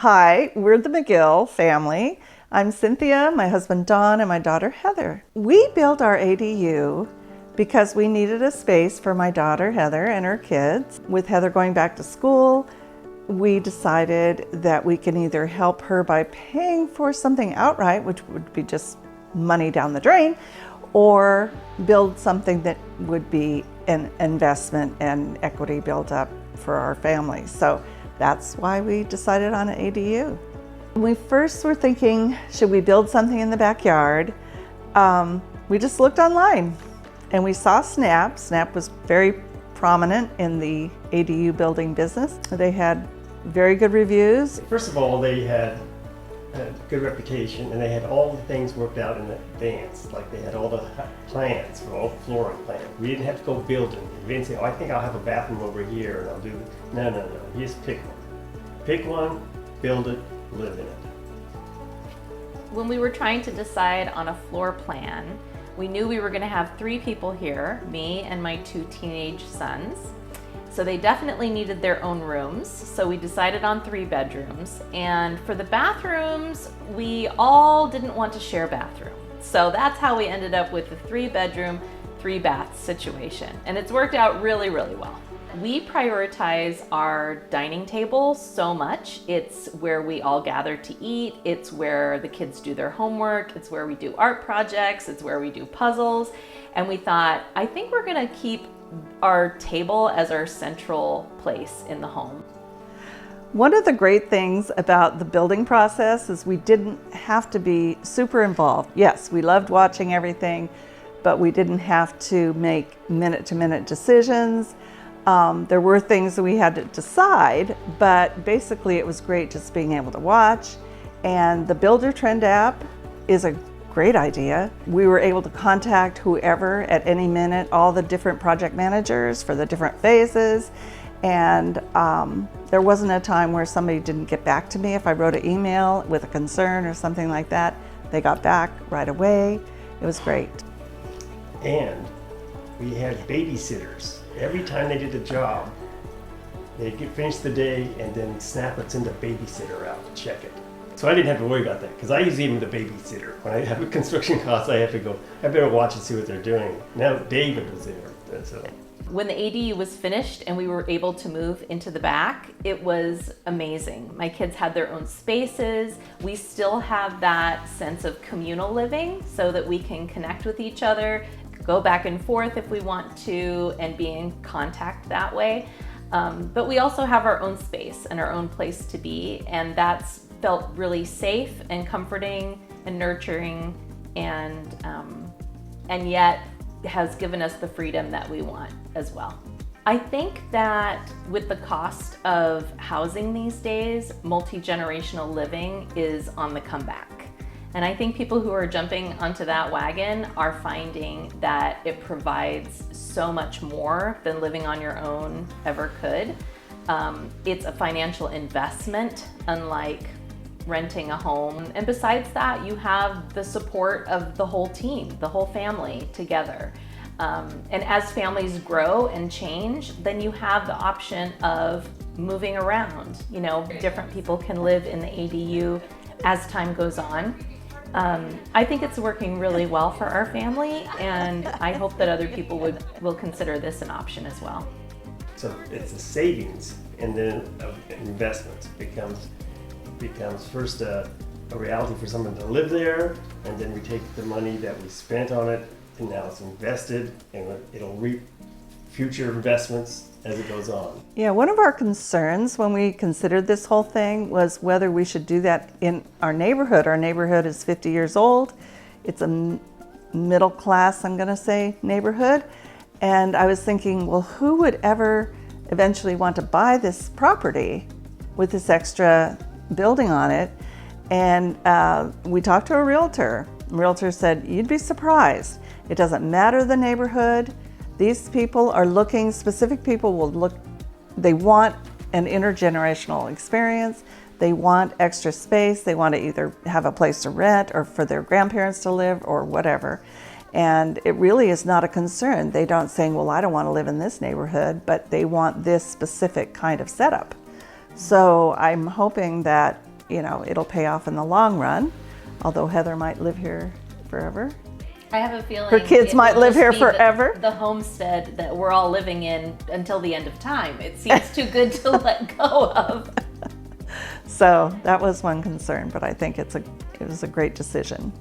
Hi, we're the McGill family. I'm Cynthia, my husband Don, and my daughter Heather. We built our ADU because we needed a space for my daughter Heather and her kids. With Heather going back to school, we decided that we can either help her by paying for something outright, which would be just money down the drain, or build something that would be an investment and equity built up for our family. So that's why we decided on an ADU. When we first were thinking, should we build something in the backyard? We just looked online and we saw Snap. Snap was very prominent in the ADU building business. They had very good reviews. First of all, they had a good reputation and they had all the things worked out in advance. Like they had all the plans for all the flooring plans. We didn't have to go build it. We didn't say, oh, I think I'll have a bathroom over here and I'll do it. No. You just pick one. Pick one, build it, live in it. When we were trying to decide on a floor plan, we knew we were going to have 3 people here, me and my 2 teenage sons. So they definitely needed their own rooms. So we decided on 3 bedrooms. And for the bathrooms, we all didn't want to share bathrooms. So that's how we ended up with the 3-bedroom, 3-bath situation. And it's worked out really, really well. We prioritize our dining table so much. It's where we all gather to eat. It's where the kids do their homework. It's where we do art projects. It's where we do puzzles. And we thought, I think we're gonna keep our table as our central place in the home. One of the great things about the building process is we didn't have to be super involved. Yes, we loved watching everything, but we didn't have to make minute-to-minute decisions. There were things that we had to decide, but basically it was great just being able to watch. And the Builder Trend app is a great idea. We were able to contact whoever at any minute, all the different project managers for the different phases. And there wasn't a time where somebody didn't get back to me. If I wrote an email with a concern or something like that, they got back right away. It was great. And we had babysitters. Every time they did a job, they'd finish the day and then Snap would send a babysitter out to check it. So I didn't have to worry about that because I use even the babysitter. When I have a construction cost, I have to go, I better watch and see what they're doing. Now David was there. So. When the ADU was finished and we were able to move into the back, it was amazing. My kids had their own spaces. We still have that sense of communal living so that we can connect with each other, go back and forth if we want to, and be in contact that way. But we also have our own space and our own place to be, and that's felt really safe and comforting and nurturing, and yet has given us the freedom that we want as well. I think that with the cost of housing these days, multi-generational living is on the comeback. And I think people who are jumping onto that wagon are finding that it provides so much more than living on your own ever could. It's a financial investment, unlike renting a home. And besides that, you have the support of the whole team, the whole family together. And as families grow and change, then you have the option of moving around. You know, different people can live in the ADU as time goes on. I think it's working really well for our family, and I hope that other people will consider this an option as well. So it's a savings and then investments becomes first a reality for someone to live there, and then we take the money that we spent on it and now it's invested and it'll reap future investments as it goes on. Yeah, one of our concerns when we considered this whole thing was whether we should do that in our neighborhood. Our neighborhood is 50 years old. It's a middle class, I'm gonna say, neighborhood. And I was thinking, well, who would ever eventually want to buy this property with this extra building on it? And we talked to a realtor. The realtor said, you'd be surprised. It doesn't matter the neighborhood. These people are looking, specific people will look, they want an intergenerational experience. They want extra space. They want to either have a place to rent or for their grandparents to live or whatever. And it really is not a concern. They don't saying, well, I don't want to live in this neighborhood, but they want this specific kind of setup. So I'm hoping that you know, it'll pay off in the long run, although Heather might live here forever. I have a feeling Her kids it might will live just here be forever. The homestead that we're all living in until the end of time. It seems too good to let go of. So that was one concern, but I think it was a great decision.